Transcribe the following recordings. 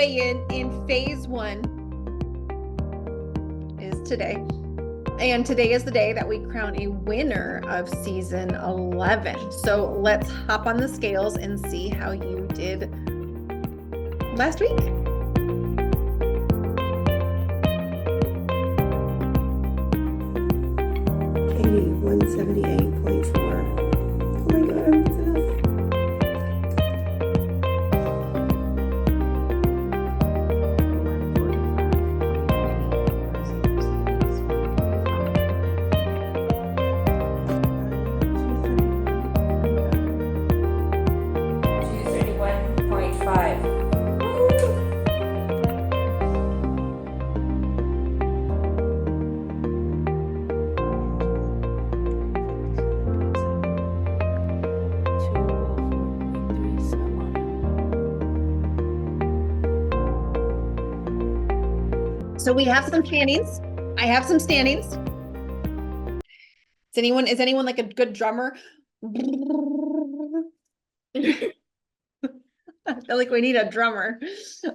weigh in phase 1 is today. And today is the day that we crown a winner of season 11. So let's hop on the scales and see how you did last week. Katie, 178.4. Oh my God, I'm obsessed. So we have some standings. I have some standings. Is anyone like a good drummer? I feel like we need a drummer.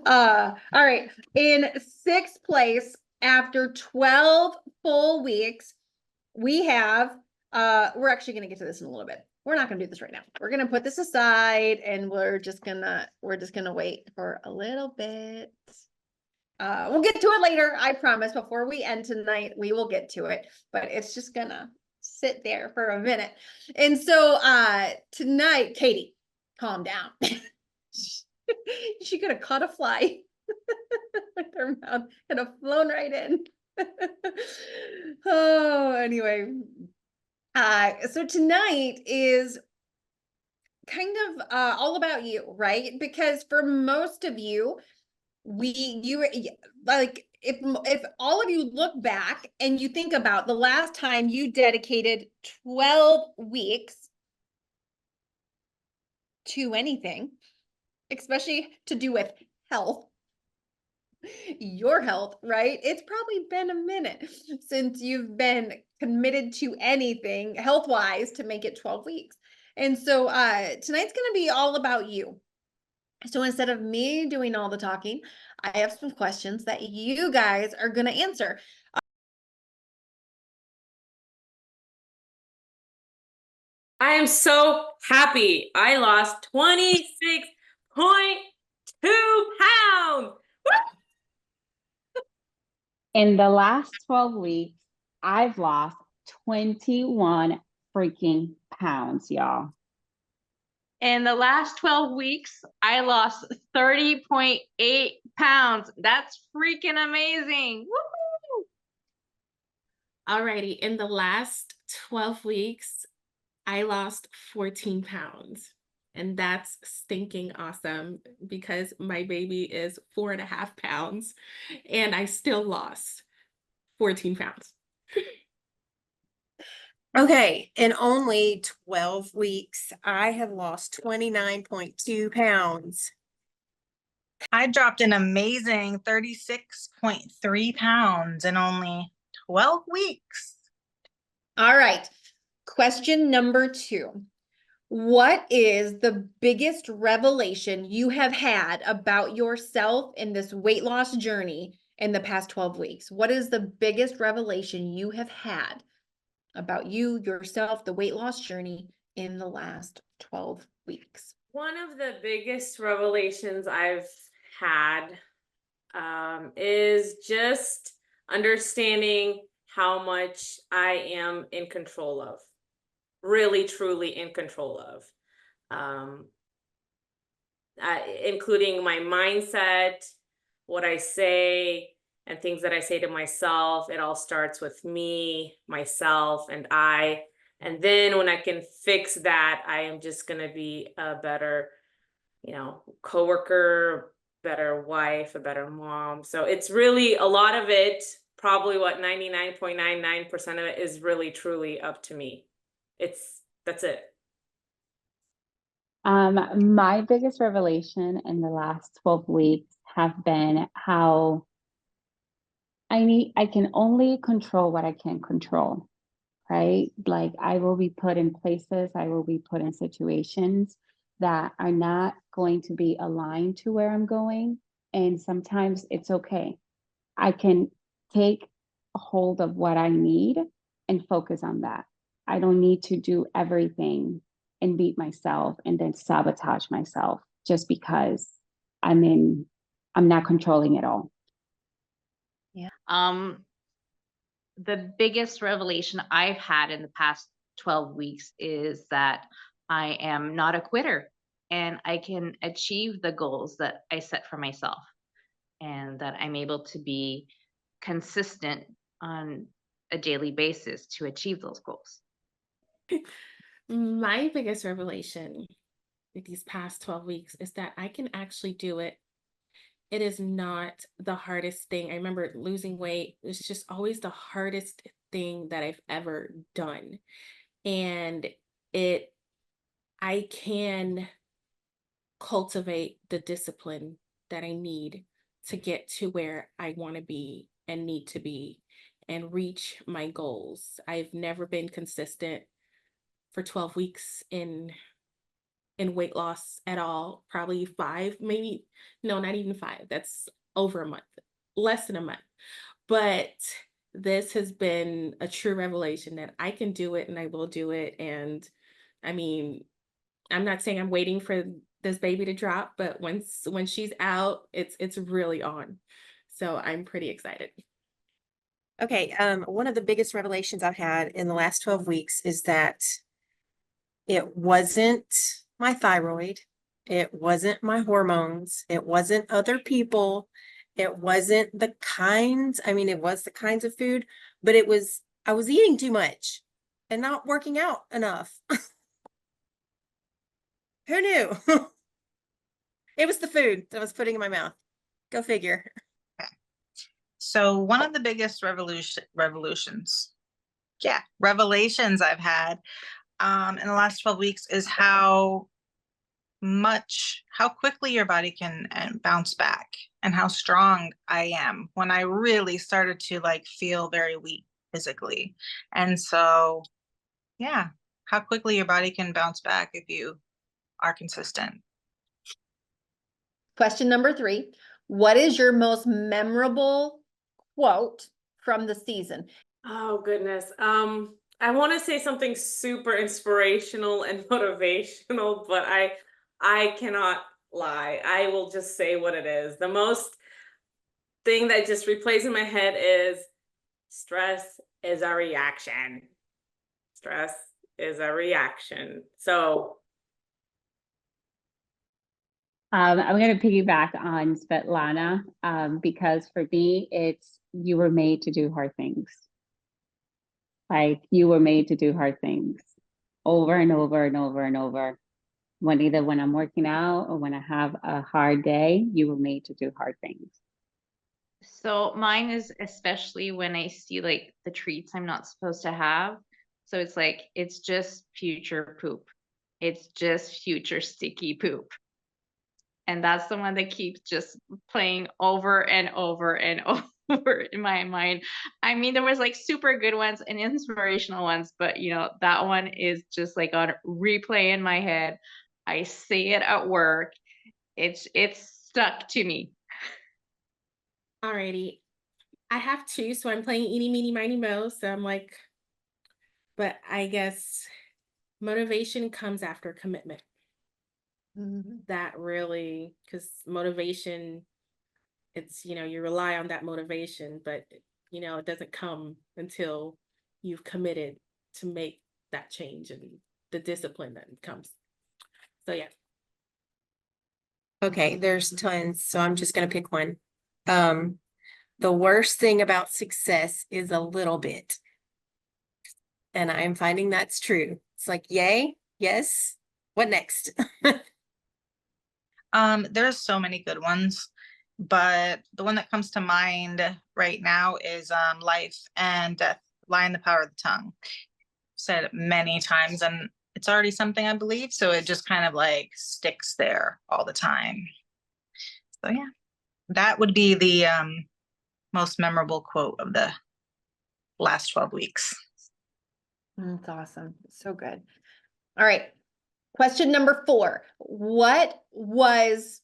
All right. In 6th place, after 12 full weeks, we have, we're actually going to get to this in a little bit. We're not going to do this right now. We're going to put this aside and we're just gonna wait for a little bit. We'll get to it later. I promise before we end tonight, we will get to it, but it's just gonna sit there for a minute. And so, tonight, Katie, calm down. She could have caught a fly with her mouth, could have flown right in. Oh, anyway. So tonight is kind of all about you, right? Because for most of you, if all of you look back and you think about the last time you dedicated 12 weeks to anything, especially to do with health, your health, right? It's probably been a minute since you've been committed to anything health-wise to make it 12 weeks. And so tonight's going to be all about you. So instead of me doing all the talking, I have some questions that you guys are going to answer. I am so happy. I lost 26.2 pounds. In the last 12 weeks, I've lost 21 freaking pounds, y'all. In the last 12 weeks, I lost 30.8 pounds. That's freaking amazing. Woo-hoo! Alrighty, in the last 12 weeks, I lost 14 pounds. And that's stinking awesome because my baby is 4.5 pounds and I still lost 14 pounds. Okay, in only 12 weeks, I have lost 29.2 pounds. I dropped an amazing 36.3 pounds in only 12 weeks. All right. Question number 2. What is the biggest revelation you have had about yourself in this weight loss journey in the past 12 weeks? What is the biggest revelation you have had about you, yourself, the weight loss journey in the last 12 weeks? One of the biggest revelations I've had is just understanding how much I am in control of, really, truly in control of, including my mindset, what I say, and things that I say to myself. It all starts with me, myself, and I. And then when I can fix that, I am just going to be a better, coworker, better wife, a better mom. So it's really a lot of it, probably what 99.99% of it is really truly up to me. That's it. My biggest revelation in the last 12 weeks have been how I can only control what I can control, right? Like I will be put in places, I will be put in situations that are not going to be aligned to where I'm going. And sometimes it's okay. I can take a hold of what I need and focus on that. I don't need to do everything and beat myself and then sabotage myself just because I'm not controlling it all. The biggest revelation I've had in the past 12 weeks is that I am not a quitter and I can achieve the goals that I set for myself, and that I'm able to be consistent on a daily basis to achieve those goals. My biggest revelation with these past 12 weeks is that I can actually do it. It is not the hardest thing. I remember losing weight. It's just always the hardest thing that I've ever done. And I can cultivate the discipline that I need to get to where I want to be and need to be and reach my goals. I've never been consistent for 12 weeks in weight loss at all. Probably 5, maybe, no, not even 5. That's over a month, less than a month. But this has been a true revelation that I can do it and I will do it. And I mean, I'm not saying I'm waiting for this baby to drop, but when she's out, it's really on. So I'm pretty excited. Okay, one of the biggest revelations I've had in the last 12 weeks is that it wasn't my thyroid, it wasn't my hormones, it wasn't other people, it wasn't the kinds, I mean, it was the kinds of food, but I was eating too much and not working out enough. Who knew? It was the food that I was putting in my mouth. Go figure. So one of the biggest revelations I've had in the last 12 weeks is how quickly your body can bounce back, and how strong I am when I really started to like feel very weak physically. And so, yeah, how quickly your body can bounce back if you are consistent. Question number 3. What is your most memorable quote from the season? Oh goodness. I want to say something super inspirational and motivational, but I cannot lie. I will just say what it is. The most thing that just replays in my head is stress is a reaction. Stress is a reaction. So I'm going to piggyback on Svetlana because for me, it's you were made to do hard things. Like you were made to do hard things over and over and over and over. Either when I'm working out or when I have a hard day, you were made to do hard things. So mine is especially when I see like the treats I'm not supposed to have. So it's like, it's just future poop. It's just future sticky poop. And that's the one that keeps just playing over and over and over in my mind. I mean, there was like super good ones and inspirational ones, but you know, that one is just like on replay in my head. I say it at work. It's stuck to me. Alrighty. I have 2, so I'm playing eeny, meeny, miny, mo. So I'm like, but I guess motivation comes after commitment. That really, because motivation, it's, you rely on that motivation, but, it doesn't come until you've committed to make that change and the discipline that comes. So, yeah. Okay, there's tons, so I'm just gonna pick one. The worst thing about success is a little bit. And I'm finding that's true. It's like, yay, yes, what next? There's so many good ones, but the one that comes to mind right now is Life and Death Lie in the Power of the Tongue. Said it many times, and it's already something I believe, so it just kind of like sticks there all the time. So yeah, that would be the most memorable quote of the last 12 weeks. That's awesome. So good. All right. Question number 4. What was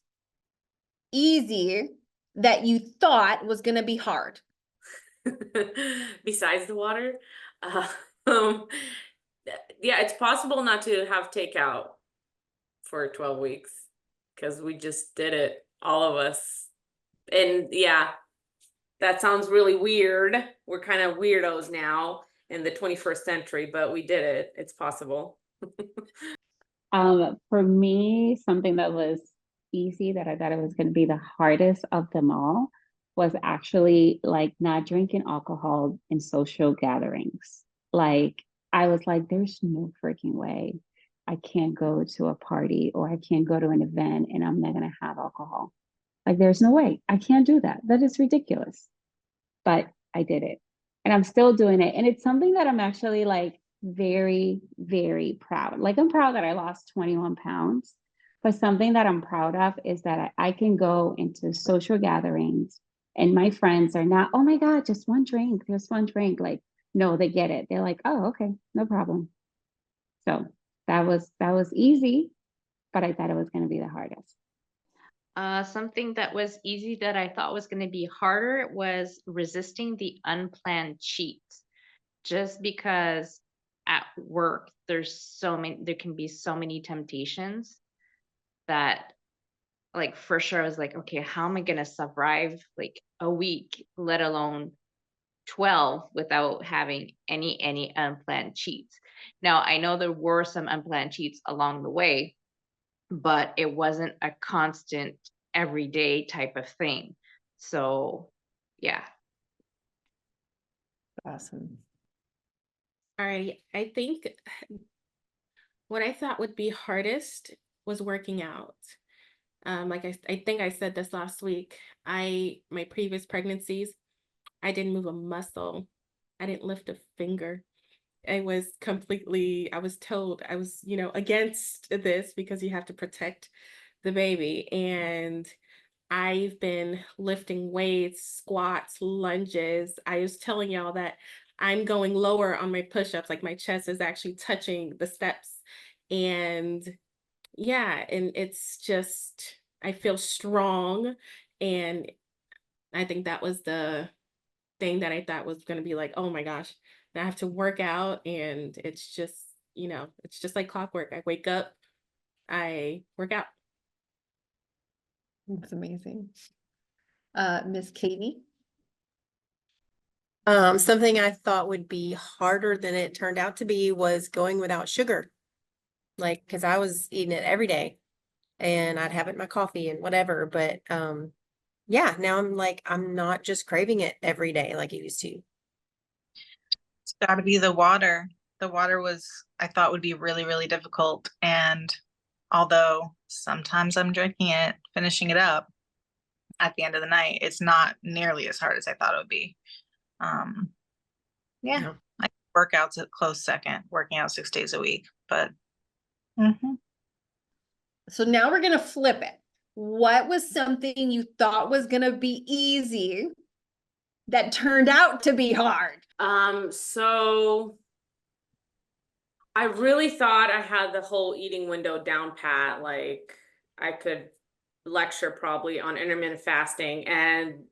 easy that you thought was gonna be hard? Besides the water, um, yeah, it's possible not to have takeout for 12 weeks because we just did it, all of us. And yeah, that sounds really weird. We're kind of weirdos now in the 21st century, but we did it. It's possible. For me, something that was easy that I thought it was going to be the hardest of them all was actually like not drinking alcohol in social gatherings. Like I was like, there's no freaking way I can't go to a party or I can't go to an event and I'm not going to have alcohol. Like there's no way. I can't do that. That is ridiculous. But I did it. And I'm still doing it. And it's something that I'm actually like very, very proud. Like I'm proud that I lost 21 pounds. But something that I'm proud of is that I can go into social gatherings and my friends are not, oh my God, just one drink, just one drink. Like, no, they get it. They're like, oh, okay, no problem. So that was easy, but I thought it was going to be the hardest. Something that was easy that I thought was going to be harder was resisting the unplanned cheats. Just because at work there can be so many temptations that like for sure I was like, okay, how am I going to survive like a week, let alone 12 without having any unplanned cheats. Now, I know there were some unplanned cheats along the way, but it wasn't a constant everyday type of thing. So, yeah. Awesome. All right, I think what I thought would be hardest was working out. Like I think I said this last week. My previous pregnancies, I didn't move a muscle. I didn't lift a finger. I was told I was, against this because you have to protect the baby. And I've been lifting weights, squats, lunges. I was telling y'all that I'm going lower on my push-ups, like my chest is actually touching the steps. And yeah, and it's just, I feel strong. And I think that was the thing that I thought was going to be like, oh my gosh, I have to work out. And it's just, it's just like clockwork. I wake up, I work out. That's amazing. Miss Katie? Something I thought would be harder than it turned out to be was going without sugar. Like, cause I was eating it every day and I'd have it in my coffee and whatever, but, yeah, now I'm like, I'm not just craving it every day like it used to. It's got to be the water. The water I thought would be really, really difficult. And although sometimes I'm drinking it, finishing it up at the end of the night, it's not nearly as hard as I thought it would be. Yeah, Yeah. workouts a close second, working out 6 days a week, but So now we're gonna flip it. What was something you thought was gonna be easy that turned out to be hard? So I really thought I had the whole eating window down pat. Like I could lecture probably on intermittent fasting, and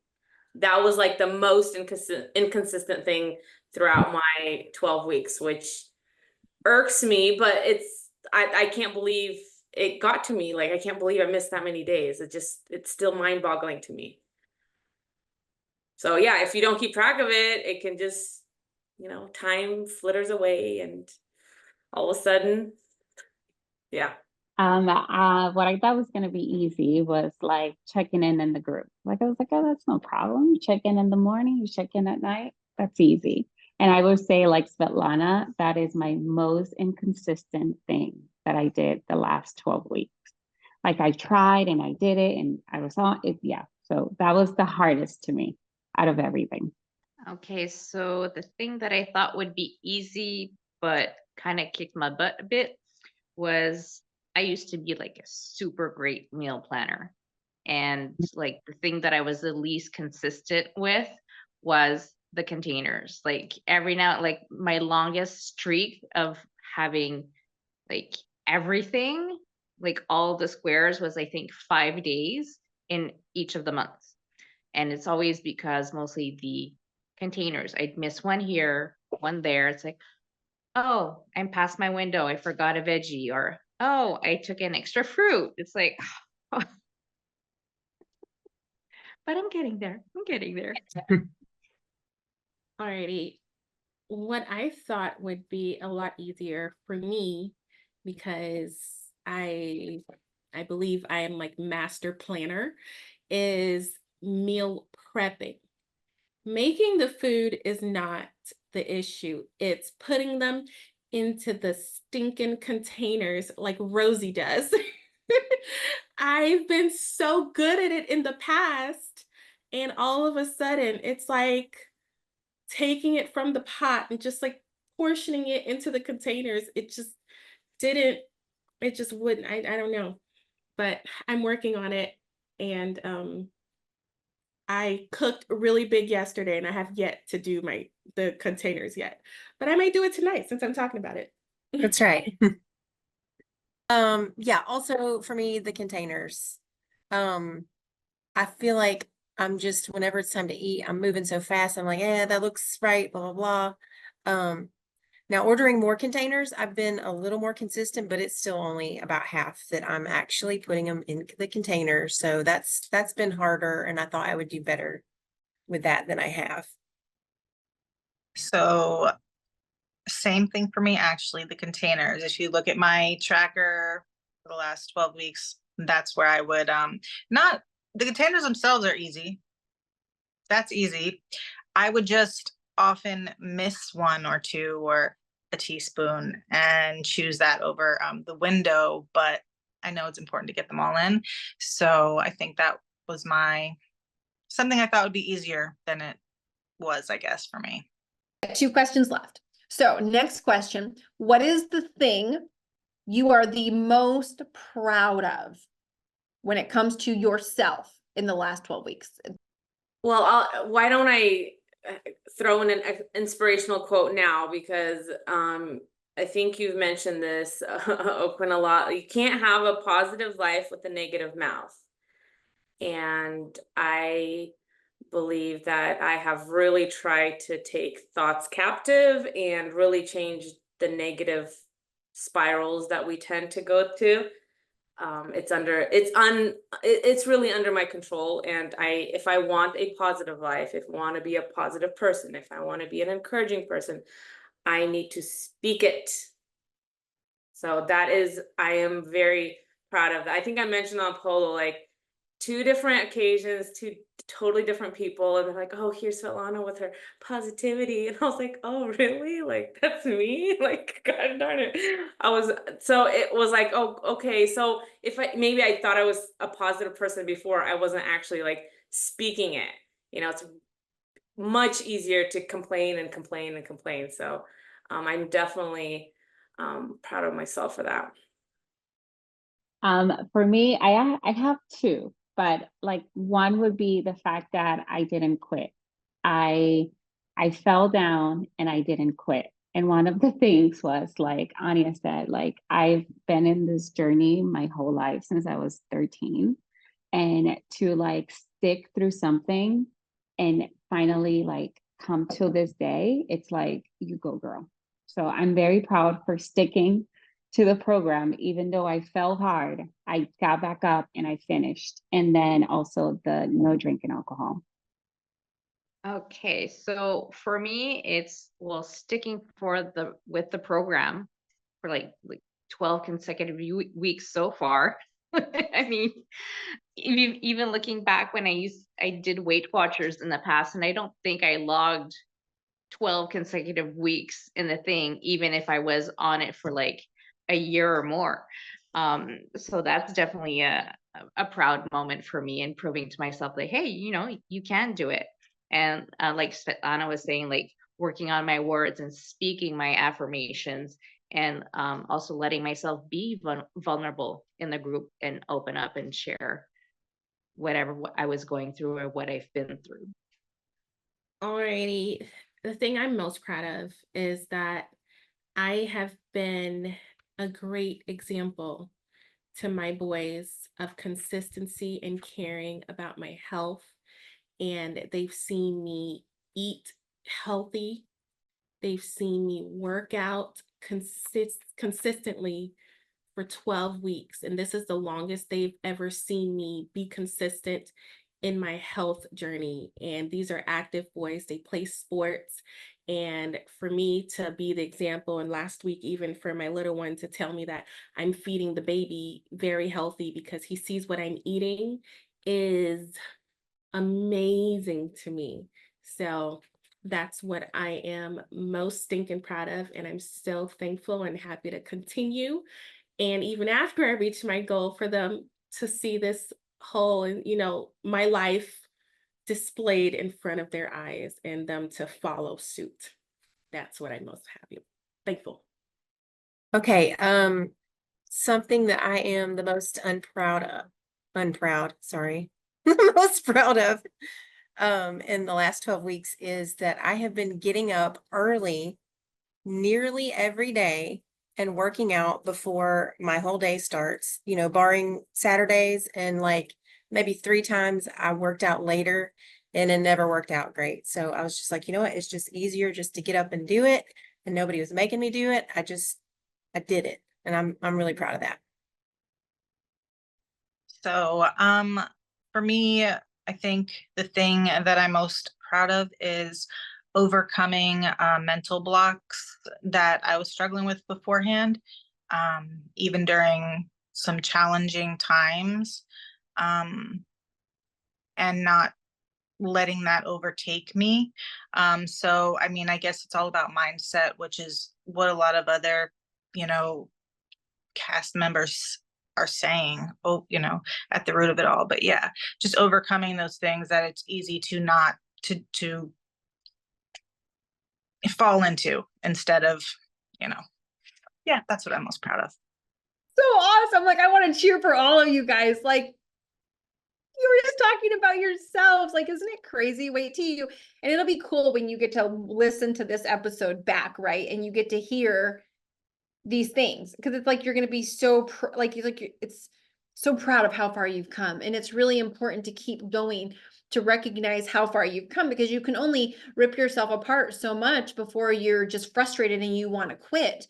that was like the most inconsistent thing throughout my 12 weeks, which irks me, but I can't believe it got to me. Like I can't believe I missed that many days. It's still mind-boggling to me. So yeah, if you don't keep track of it, it can just, time flitters away and all of a sudden, yeah. What I thought was going to be easy was like checking in the group. Like I was like, oh, that's no problem. You check in the morning, you check in at night. That's easy. And I would say, like Svetlana, that is my most inconsistent thing that I did the last 12 weeks. Like I tried and I did it and I was on it. Yeah. So that was the hardest to me out of everything. Okay, so the thing that I thought would be easy, but kind of kicked my butt a bit was I used to be like a super great meal planner. And like the thing that I was the least consistent with was the containers. Like every now, like my longest streak of having like everything, like all the squares was I think 5 days. in each of the months. And it's always because mostly the containers, I'd miss one here, one there. It's like, oh, I'm past my window. I forgot a veggie, or oh, I took an extra fruit. It's like, but I'm getting there. I'm getting there. Alrighty. What I thought would be a lot easier for me, because I believe I am like master planner, is meal prepping. Making the food is not the issue. It's putting them into the stinking containers like Rosie does. I've been so good at it in the past, and all of a sudden it's like taking it from the pot and just like portioning it into the containers. It just didn't, it just wouldn't. I don't know. But I'm working on it, and I cooked really big yesterday, and I have yet to do the containers yet. But I might do it tonight since I'm talking about it. That's right. Yeah, also for me, the containers. I feel like I'm just, whenever it's time to eat, I'm moving so fast. I'm like, yeah, that looks right, blah, blah, blah. Now ordering more containers, I've been a little more consistent, but it's still only about half that I'm actually putting them in the containers. So that's been harder, and I thought I would do better with that than I have. So same thing for me, actually, the containers. If you look at my tracker for the last 12 weeks, that's where I would, not, the containers themselves are easy. That's easy. I would just often miss one or two or a teaspoon and choose that over the window, but I know it's important to get them all in. So I think that was something I thought would be easier than it was, I guess, for me. 2 questions left. So next question, what is the thing you are the most proud of when it comes to yourself in the last 12 weeks? Well, why don't I throw in an inspirational quote now, because I think you've mentioned this, Open, a lot. You can't have a positive life with a negative mouth. And I believe that I have really tried to take thoughts captive and really change the negative spirals that we tend to go to. It's really under my control. And if I want a positive life, if I want to be a positive person, if I want to be an encouraging person, I need to speak it. So I am very proud of that. I think I mentioned on Polo, like 2 different occasions, 2 totally different people, and they're like, oh, here's Svetlana with her positivity. And I was like, oh, really? Like, that's me? Like, God darn it. So it was like, oh, okay. So maybe I thought I was a positive person before, I wasn't actually like speaking it. It's much easier to complain and complain and complain. So I'm definitely proud of myself for that. For me, I have 2, but like one would be the fact that I didn't quit. I fell down and I didn't quit. And one of the things was, like Anya said, like I've been in this journey my whole life since I was 13. And to like stick through something and finally like come to this day, it's like, you go, girl. So I'm very proud for sticking to the program. Even though I fell hard, I got back up and I finished. And then also the no drinking alcohol. Okay, so for me, it's sticking with the program for like 12 consecutive weeks so far. I mean, even looking back when I did Weight Watchers in the past, and I don't think I logged 12 consecutive weeks in the thing, even if I was on it for like a year or more. So that's definitely a proud moment for me, and proving to myself like, hey, you can do it. And like Svetlana was saying, like working on my words and speaking my affirmations, and also letting myself be vulnerable in the group and open up and share whatever I was going through or what I've been through. Alrighty. The thing I'm most proud of is that I have been a great example to my boys of consistency and caring about my health. And they've seen me eat healthy. They've seen me work out consistently for 12 weeks. And this is the longest they've ever seen me be consistent in my health journey. And these are active boys, they play sports. And for me to be the example, and last week, even for my little one to tell me that I'm feeding the baby very healthy because he sees what I'm eating, is amazing to me. So that's what I am most stinking proud of. And I'm so thankful and happy to continue. And even after I reach my goal, for them to see this whole, and my life displayed in front of their eyes, and them to follow suit. That's what I'm most thankful. Okay, something that I am the most the most proud of, in the last 12 weeks is that I have been getting up early nearly every day and working out before my whole day starts, barring Saturdays, and like maybe 3 times I worked out later and it never worked out great. So I was just like, you know what, it's just easier just to get up and do it, and nobody was making me do it. I did it, and I'm really proud of that. So, for me, I think the thing that I'm most proud of is overcoming mental blocks that I was struggling with beforehand, even during some challenging times, and not letting that overtake me. So, I mean, I guess it's all about mindset, which is what a lot of other, cast members are saying, at the root of it all. But yeah, just overcoming those things that it's easy to not to fall into, instead of, yeah, that's what I'm most proud of. So awesome. Like, I want to cheer for all of you guys. Like, you were just talking about yourselves. Like, isn't it crazy? Wait till you, and it'll be cool when you get to listen to this episode back, right? And you get to hear these things, because it's like you're going to be so it's so proud of how far you've come. And it's really important to keep going, to recognize how far you've come, because you can only rip yourself apart so much before you're just frustrated and you want to quit.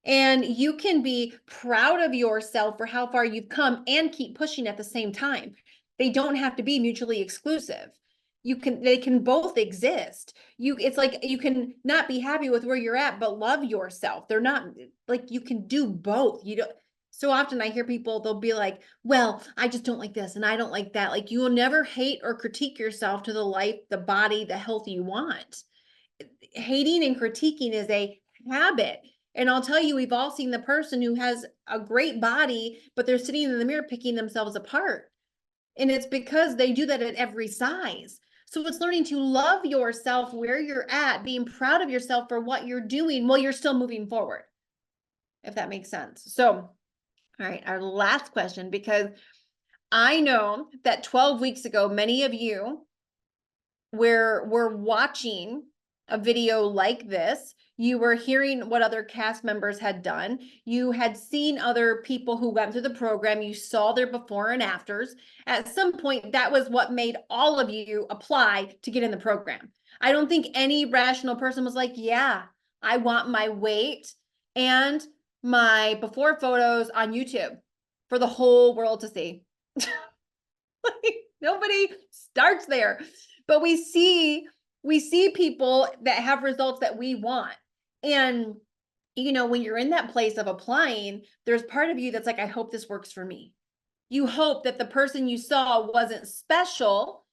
And you can be proud of yourself for how far you've come and keep pushing at the same time. They don't have to be mutually exclusive. They can both exist. It's like you can not be happy with where you're at, but love yourself. They're not, like, you can do both. You don't. So often I hear people, they'll be like, well, I just don't like this and I don't like that. Like, you will never hate or critique yourself to the life, the body, the health you want. Hating and critiquing is a habit. And I'll tell you, we've all seen the person who has a great body, but they're sitting in the mirror picking themselves apart. And it's because they do that at every size. So it's learning to love yourself where you're at, being proud of yourself for what you're doing while you're still moving forward, if that makes sense. So, all right, our last question, because I know that 12 weeks ago, many of you were watching a video like this. You were hearing what other cast members had done. You had seen other people who went through the program. You saw their before and afters. At some point, that was what made all of you apply to get in the program. I don't think any rational person was like, yeah, I want my weight and my before photos on YouTube for the whole world to see. Like, nobody starts there. But we see people that have results that we want. And, when you're in that place of applying, there's part of you that's like, I hope this works for me. You hope that the person you saw wasn't special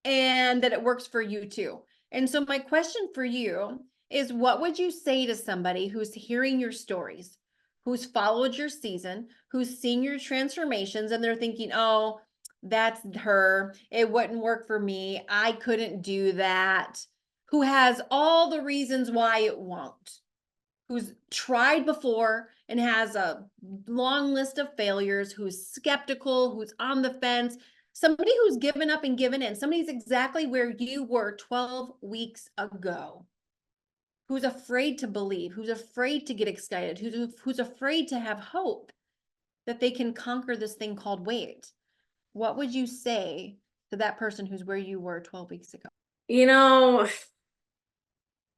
and that it works for you too. And so my question for you is, what would you say to somebody who's hearing your stories, who's followed your season, who's seen your transformations, and they're thinking, oh, that's her, it wouldn't work for me, I couldn't do that, who has all the reasons why it won't, who's tried before and has a long list of failures, who's skeptical, who's on the fence, somebody who's given up and given in, somebody's exactly where you were 12 weeks ago, who's afraid to believe, who's afraid to get excited, who's afraid to have hope, that they can conquer this thing called weight, what would you say to that person who's where you were 12 weeks ago? You know,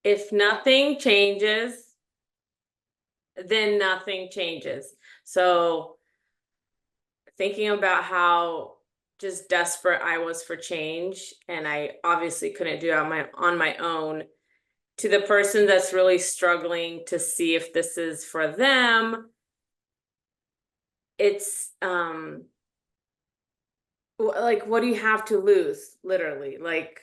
if nothing changes, then nothing changes. So thinking about how just desperate I was for change, and I obviously couldn't do it on my own, to the person that's really struggling to see if this is for them, it's like, what do you have to lose? Literally, like,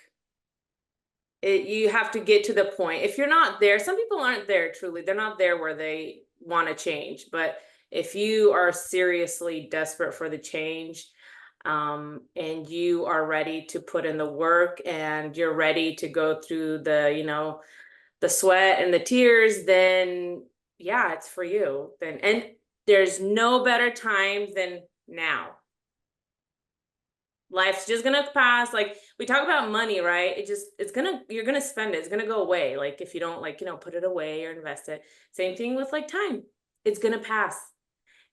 you have to get to the point. If you're not there, some people aren't there truly. They're not there where they want to change. But if you are seriously desperate for the change, and you are ready to put in the work and you're ready to go through the, the sweat and the tears, then yeah, it's for you. And there's no better time than now. Life's just gonna pass. Like, we talk about money, right? You're gonna spend it. It's gonna go away. Like, if you don't, like, put it away or invest it. Same thing with like time. It's gonna pass.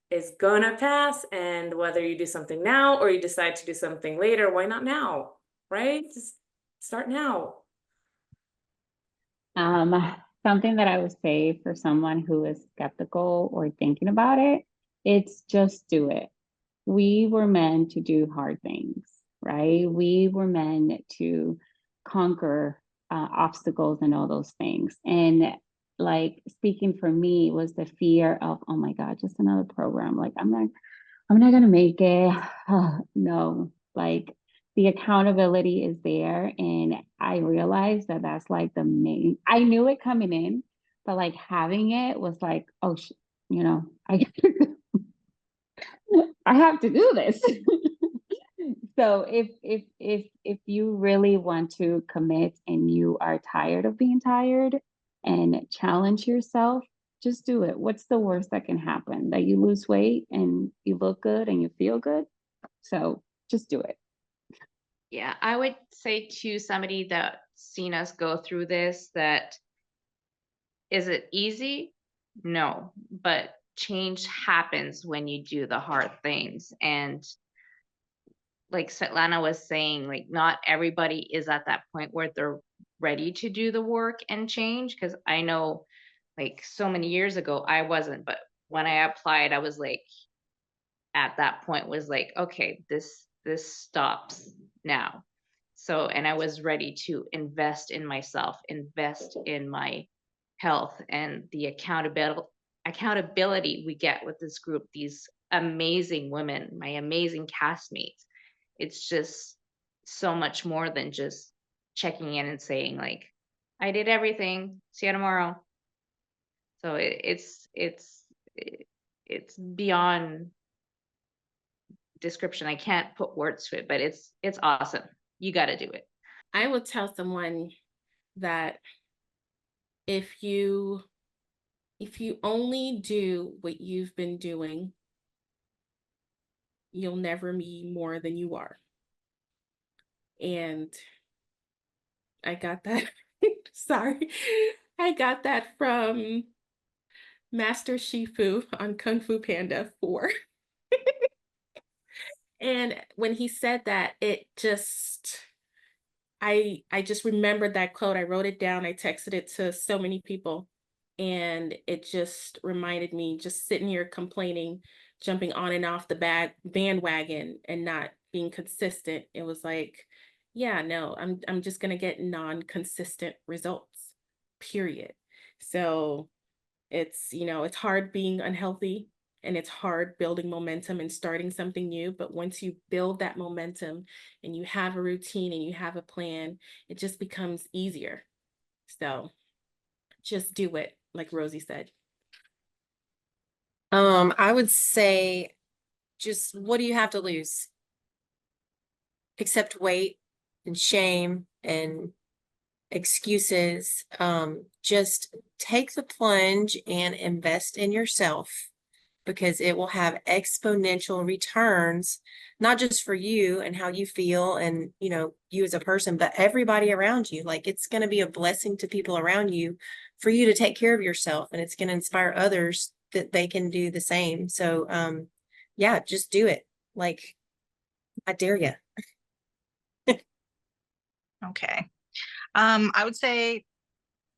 It's gonna pass. And whether you do something now or you decide to do something later, why not now? Right? Just start now. Something that I would say for someone who is skeptical or thinking about it, it's just do it. We were meant to do hard things, right? We were meant to conquer obstacles and all those things. And like, speaking for me was the fear of, oh my God, just another program. Like, I'm not gonna make it. No, like, the accountability is there. And I realized that that's like the main, I knew it coming in, but like having it was like, oh, I have to do this. So if you really want to commit and you are tired of being tired and challenge yourself, just do it. What's the worst that can happen? That you lose weight and you look good and you feel good? So just do it. Yeah, I would say to somebody that's seen us go through this, that is it easy? No, but change happens when you do the hard things. And like Svetlana was saying, like, not everybody is at that point where they're ready to do the work and change. Because I know, like, so many years ago, I wasn't, but when I applied, I was like, at that point was like, okay, this stops now. So, and I was ready to invest in myself, invest in my health, and the accountability we get with this group, these amazing women, my amazing castmates. It's just so much more than just checking in and saying like, I did everything, see you tomorrow. So it's beyond description. I can't put words to it, but it's awesome. You got to do it. I would tell someone that if you only do what you've been doing, you'll never be more than you are. And I got that. Sorry. I got that from Master Shifu on Kung Fu Panda 4. And when he said that, it just, I just remembered that quote. I wrote it down. I texted it to so many people. And it just reminded me, just sitting here complaining, jumping on and off the bandwagon and not being consistent. It was like, yeah, no, I'm just gonna get non-consistent results, period. So it's, it's hard being unhealthy, and it's hard building momentum and starting something new. But once you build that momentum and you have a routine and you have a plan, it just becomes easier. So just do it, like Rosie said. I would say, just what do you have to lose? Except weight and shame and excuses. Just take the plunge and invest in yourself, because it will have exponential returns, not just for you and how you feel and, you as a person, but everybody around you. Like, it's going to be a blessing to people around you for you to take care of yourself, and it's going to inspire others that they can do the same. So, yeah, just do it. Like, I dare you. Okay. I would say,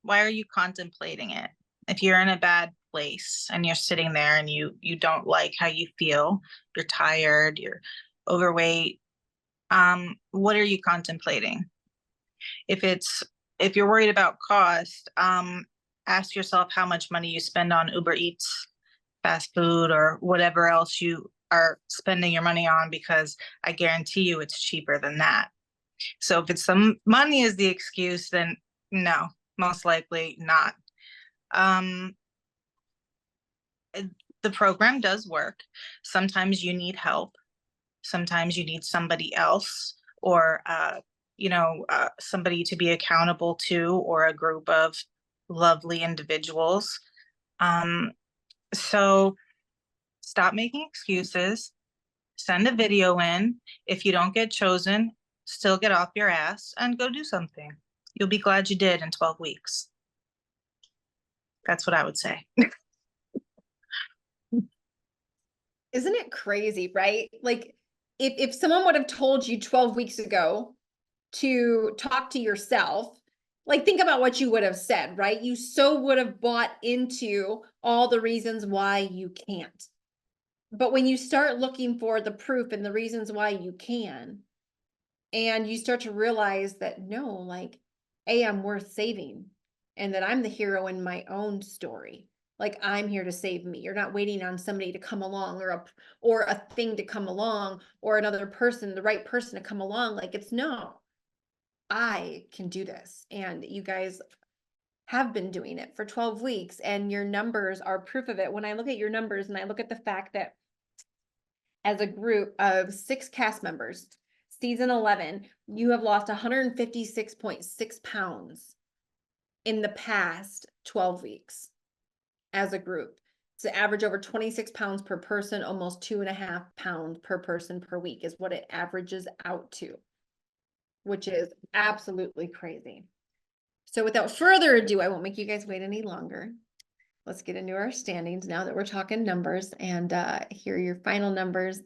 why are you contemplating it? If you're in a bad place and you're sitting there and you don't like how you feel, you're tired, you're overweight, what are you contemplating? If you're worried about cost, ask yourself how much money you spend on Uber Eats, fast food, or whatever else you are spending your money on, because I guarantee you it's cheaper than that. So if it's some money is the excuse, then no, most likely not. Um, the program does work. Sometimes you need help. Sometimes you need somebody else, or somebody to be accountable to, or a group of lovely individuals. So stop making excuses. Send a video in. If you don't get chosen, still get off your ass and go do something. You'll be glad you did in 12 weeks. That's what I would say. Isn't it crazy, right? Like, if someone would have told you 12 weeks ago to talk to yourself, like, think about what you would have said, right? You so would have bought into all the reasons why you can't. But when you start looking for the proof and the reasons why you can, and you start to realize that no, like, I'm worth saving, and that I'm the hero in my own story. Like, I'm here to save me. You're not waiting on somebody to come along, or a thing to come along, or another person, the right person to come along. Like, it's no, I can do this. And you guys have been doing it for 12 weeks, and your numbers are proof of it. When I look at your numbers and I look at the fact that as a group of 6 cast members, season 11, you have lost 156.6 pounds in the past 12 weeks as a group. It's an average over 26 pounds per person, almost 2.5 pounds per person per week is what it averages out to, which is absolutely crazy. So without further ado, I won't make you guys wait any longer. Let's get into our standings now that we're talking numbers, and here are your final numbers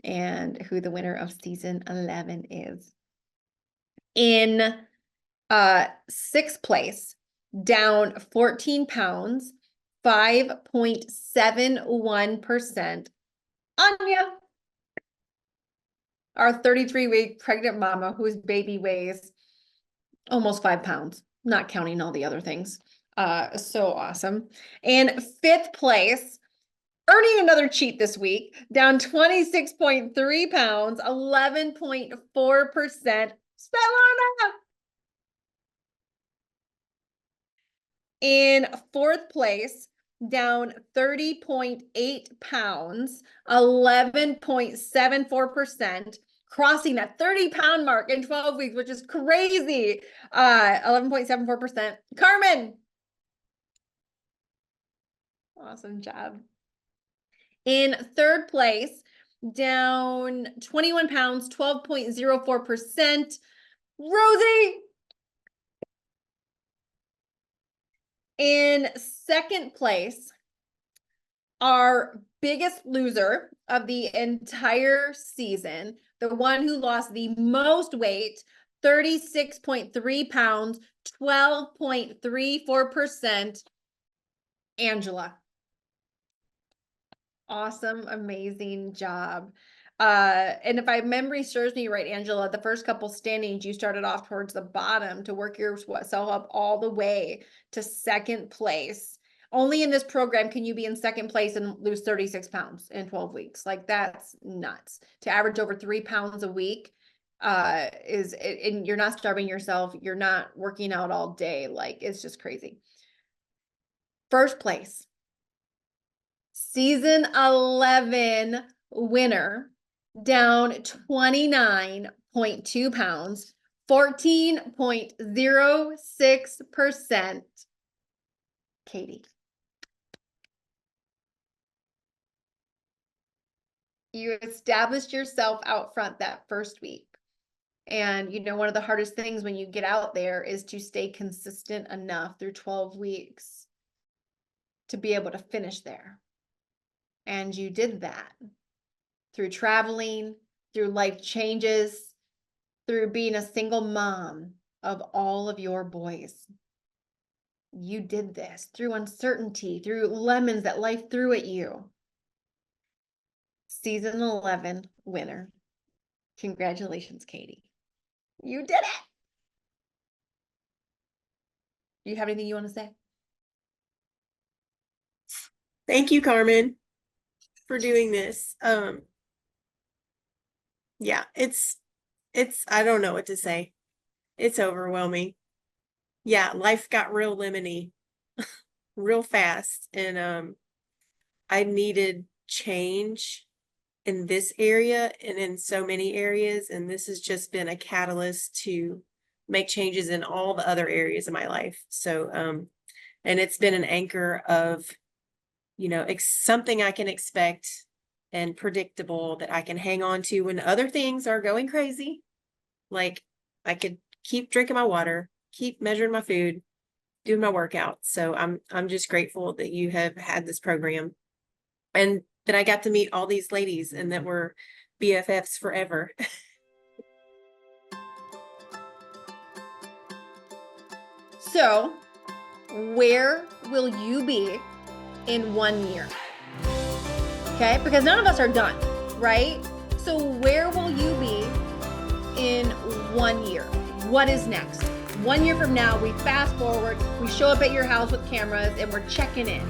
and who the winner of season 11 is. In 6th place, down 14 pounds, 5.71%, Anya, our 33-week pregnant mama whose baby weighs almost 5 pounds, not counting all the other things. So awesome. In 5th place, earning another cheat this week, down 26.3 pounds, 11.4%, Svetlana. In 4th place, down 30.8 pounds, 11.74%, crossing that 30-pound mark in 12 weeks, which is crazy. 11.74%. Carmen. Awesome job. In 3rd place, down 21 pounds, 12.04%, Rosie. In 2nd place, our biggest loser of the entire season, the one who lost the most weight, 36.3 pounds, 12.34%, Angela. Awesome, amazing job. And if my memory serves me right, Angela, the first couple standings, you started off towards the bottom to work yourself up all the way to 2nd place. Only in this program can you be in 2nd place and lose 36 pounds in 12 weeks. Like, that's nuts. To average over 3 pounds a week and you're not starving yourself. You're not working out all day. Like, it's just crazy. 1st place, season 11 winner, down 29.2 pounds, 14.06%, Katie. You established yourself out front that first week. And one of the hardest things when you get out there is to stay consistent enough through 12 weeks to be able to finish there. And you did that. through traveling, through life changes, through being a single mom of all of your boys. You did this through uncertainty, through lemons that life threw at you. Season 11 winner. Congratulations, Katie. You did it. Do you have anything you want to say? Thank you, Carmen, for doing this. Yeah, it's, I don't know what to say. It's overwhelming. Yeah, life got real lemony real fast. And I needed change in this area and in so many areas. And this has just been a catalyst to make changes in all the other areas of my life. So, and it's been an anchor of, you know, something I can expect and predictable that I can hang on to when other things are going crazy. Like I could keep drinking my water, keep measuring my food, doing my workout. So I'm just grateful that you have had this program and that I got to meet all these ladies and that we're BFFs forever. So, where will you be in 1 year? Okay, because none of us are done, right? So where will you be in 1 year? What is next? 1 year from now, we fast forward, we show up at your house with cameras and we're checking in.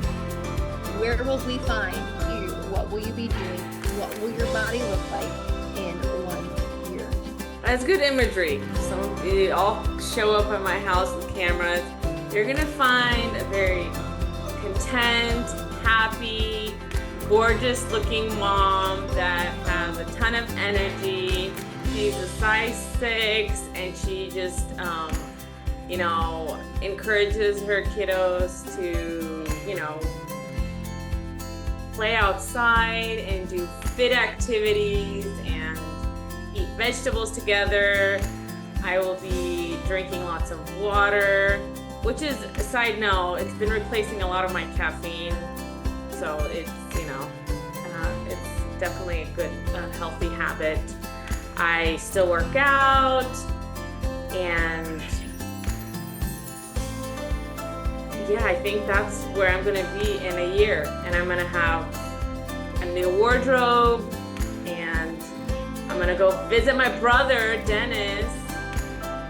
Where will we find you? What will you be doing? What will your body look like in 1 year? That's good imagery. So you all show up at my house with cameras. You're gonna find a very content, happy, gorgeous looking mom that has a ton of energy. She's a size 6 and she just, you know, encourages her kiddos to, you know, play outside and do fit activities and eat vegetables together. I will be drinking lots of water, which is, a side note, it's been replacing a lot of my caffeine. So it's, you know, it's definitely a good, healthy habit. I still work out and yeah, I think that's where I'm gonna be in a year. And I'm gonna have a new wardrobe and I'm gonna go visit my brother, Dennis,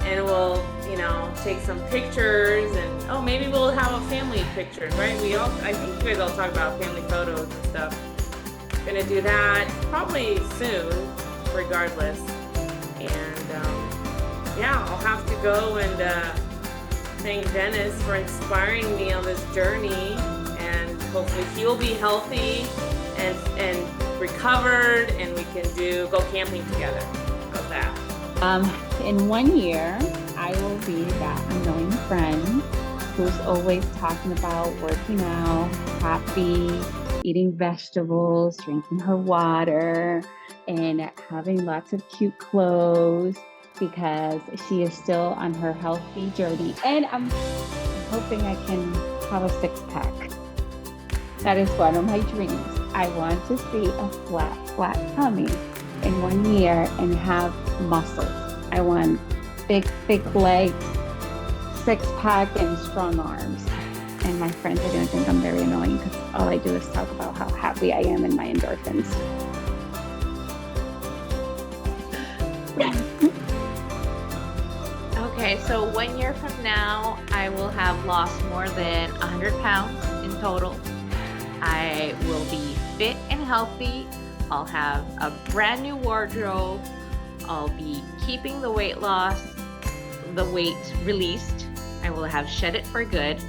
and we'll, you know, take some pictures and, oh, maybe we'll have a family picture, right? I think you guys all talk about family photos and stuff. Gonna do that probably soon, regardless. And yeah, I'll have to go and thank Dennis for inspiring me on this journey, and hopefully he'll be healthy and recovered, and we can go camping together. How's that? In 1 year, I will be that annoying friend who's always talking about working out, happy, eating vegetables, drinking her water, and having lots of cute clothes because she is still on her healthy journey. And I'm hoping I can have a 6-pack. That is one of my dreams. I want to see a flat tummy in 1 year and have muscles. I want big, thick legs, 6-pack, and strong arms. And my friends are gonna think I'm very annoying because all I do is talk about how happy I am and my endorphins. Okay, so 1 year from now, I will have lost more than 100 pounds in total. I will be fit and healthy. I'll have a brand new wardrobe. I'll be keeping the weight loss, the weight released. I will have shed it for good.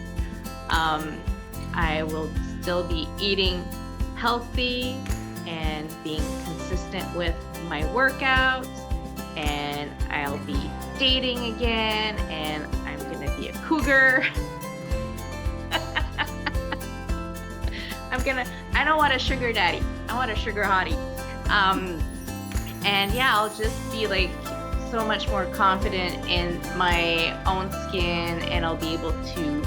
I will still be eating healthy and being consistent with my workouts, and I'll be dating again, and I'm gonna be a cougar. I don't want a sugar daddy. I want a sugar hottie. And yeah, I'll just be like so much more confident in my own skin, and I'll be able to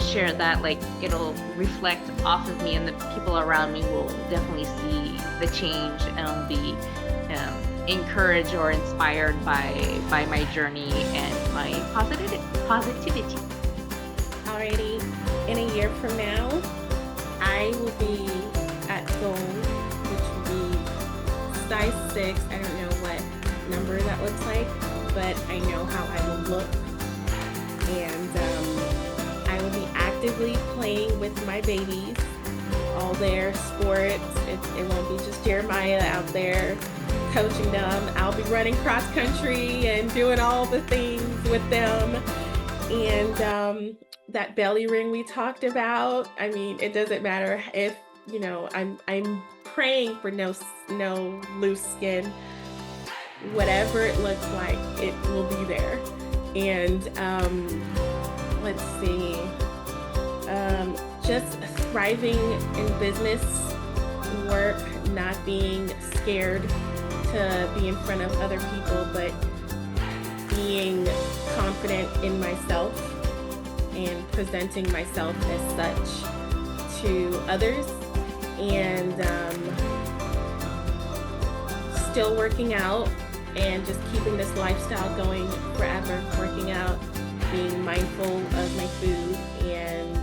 share that, like, it'll reflect off of me, and the people around me will definitely see the change and will be encouraged or inspired by my journey and my positivity. Alrighty, in a year from now, I will be at goal, which will be size 6. I don't know what number that looks like, but I know how I will look. And I will be actively playing with my babies, all their sports. It won't be just Jeremiah out there coaching them. I'll be running cross country and doing all the things with them. And that belly ring we talked about, I mean, it doesn't matter if, you know, I'm praying for no loose skin. Whatever it looks like, it will be there. And let's see, just thriving in business work, not being scared to be in front of other people, but being confident in myself and presenting myself as such to others, and still working out and just keeping this lifestyle going forever, working out, being mindful of my food, and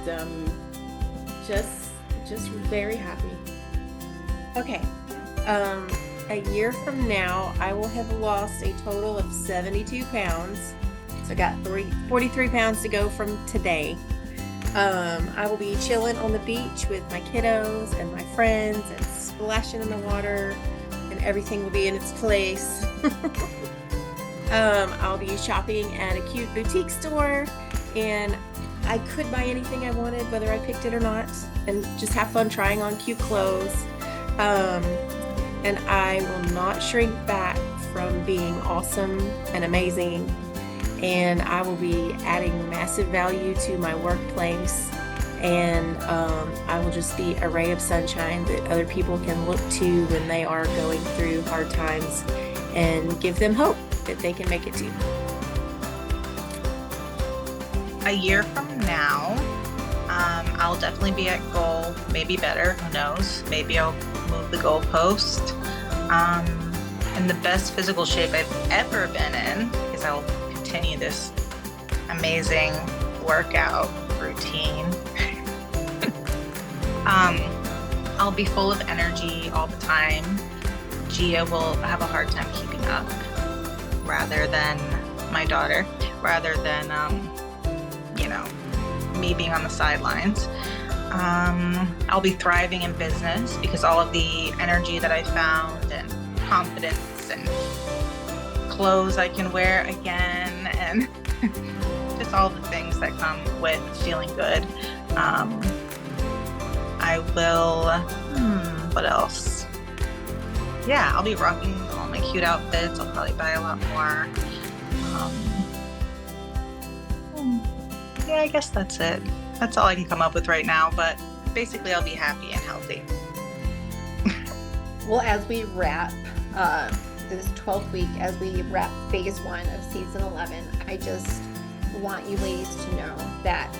just very happy. Okay. A year from now, I will have lost a total of 72 pounds. So I got 43 pounds to go from today. I will be chilling on the beach with my kiddos and my friends and splashing in the water, and everything will be in its place. I'll be shopping at a cute boutique store, and I could buy anything I wanted, whether I picked it or not, and just have fun trying on cute clothes. And I will not shrink back from being awesome and amazing. And I will be adding massive value to my workplace. And I will just be a ray of sunshine that other people can look to when they are going through hard times, and give them hope that they can make it too. A year from now, I'll definitely be at goal, maybe better, who knows? Maybe I'll move the goalpost. In the best physical shape I've ever been in, because I'll continue this amazing workout routine. I'll be full of energy all the time. Gia will have a hard time keeping up, rather than my daughter, rather than, you know, me being on the sidelines. I'll be thriving in business because all of the energy that I found, and confidence, and clothes I can wear again, and just all the things that come with feeling good. I will, what else? Yeah, I'll be rocking all my cute outfits. I'll probably buy a lot more. Yeah, I guess that's it. That's all I can come up with right now, but basically I'll be happy and healthy. Well, as we wrap this 12th week, as we wrap phase 1 of season 11, I just want you ladies to know that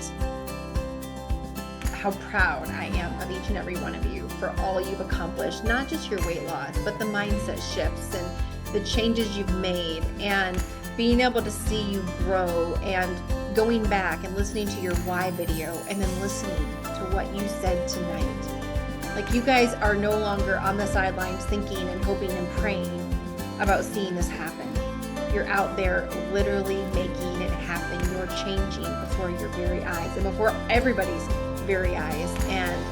how proud I am of each and every one of you for all you've accomplished, not just your weight loss, but the mindset shifts and the changes you've made, and being able to see you grow, and going back and listening to your why video, and then listening to what you said tonight. Like, you guys are no longer on the sidelines thinking and hoping and praying about seeing this happen. You're out there literally making it happen. You're changing before your very eyes and before everybody's very eyes. And